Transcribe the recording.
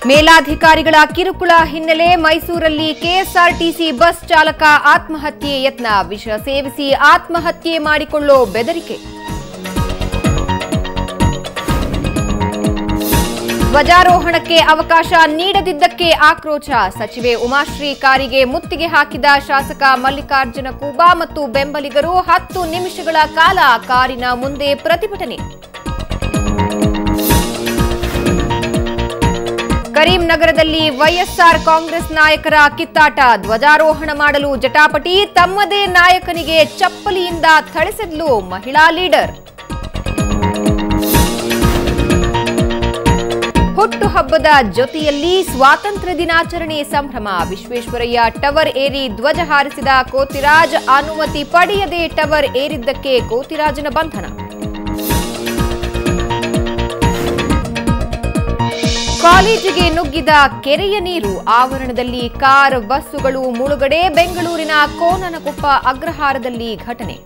ಮೇಲಾಧಿಕಾರಿಗಳ ಕಿರುಕುಳ ಹಿನ್ನೆಲೆ ಮೈಸೂರಲ್ಲಿ ಕೆಎಸ್ಆರ್ಟಿಸಿ ಬಸ್ ಚಾಲಕ ಆತ್ಮಹತ್ಯೆ ಯತ್ನ, ವಿಷ ಸೇವಿಸಿ ಆತ್ಮಹತ್ಯೆ ಮಾಡಿಕೊಳ್ಳೋ ಬೆದರಿಕೆ. ಧ್ವಜಾರೋಹಣಕ್ಕೆ ಅವಕಾಶ ನೀಡದಿದ್ದಕ್ಕೆ ಆಕ್ರೋಶ, ಸಚಿವೆ ಉಮಾಶ್ರೀ ಕಾರಿಗೆ ಮುತ್ತಿಗೆ ಹಾಕಿದ ಶಾಸಕ ಮಲ್ಲಿಕಾರ್ಜುನ ಖೂಬಾ ಮತ್ತು ಬೆಂಬಲಿಗರು 10 ನಿಮಿಷಗಳ ಕಾಲ ಕಾರಿನ ಮುಂದೆ ಪ್ರತಿಭಟನೆ. ಕರೀಂನಗರದಲ್ಲಿ ವೈಎಸ್ಆರ್ ಕಾಂಗ್ರೆಸ್ ನಾಯಕರ ಕಿತ್ತಾಟ, ಧ್ವಜಾರೋಹಣ ಮಾಡಲು ಜಟಾಪಟಿ, ತಮ್ಮದೇ ನಾಯಕನಿಗೆ ಚಪ್ಪಲಿಯಿಂದ ಥಳಿಸಿದ್ಲು ಮಹಿಳಾ ಲೀಡರ್. ಹುಟ್ಟುಹಬ್ಬದ ಜೊತೆಯಲ್ಲಿ ಸ್ವಾತಂತ್ರ್ಯ ದಿನಾಚರಣೆ ಸಂಭ್ರಮ, ವಿಶ್ವೇಶ್ವರಯ್ಯ ಟವರ್ ಏರಿ ಧ್ವಜ ಹಾರಿಸಿದ ಕೋತಿರಾಜ್, ಅನುಮತಿ ಪಡೆಯದೆ ಟವರ್ ಏರಿದ್ದಕ್ಕೆ ಕೋತಿರಾಜನ ಬಂಧನ. ಕಾಲೇಜಿಗೆ ನುಗ್ಗಿದ ಕೆರೆಯ ನೀರು, ಆವರಣದಲ್ಲಿ ಕಾರ್ ಬಸ್ಸುಗಳು ಮುಳುಗಡೆ, ಬೆಂಗಳೂರಿನ ಕೋನನಕೊಪ್ಪ ಅಗ್ರಹಾರದಲ್ಲಿ ಘಟನೆ.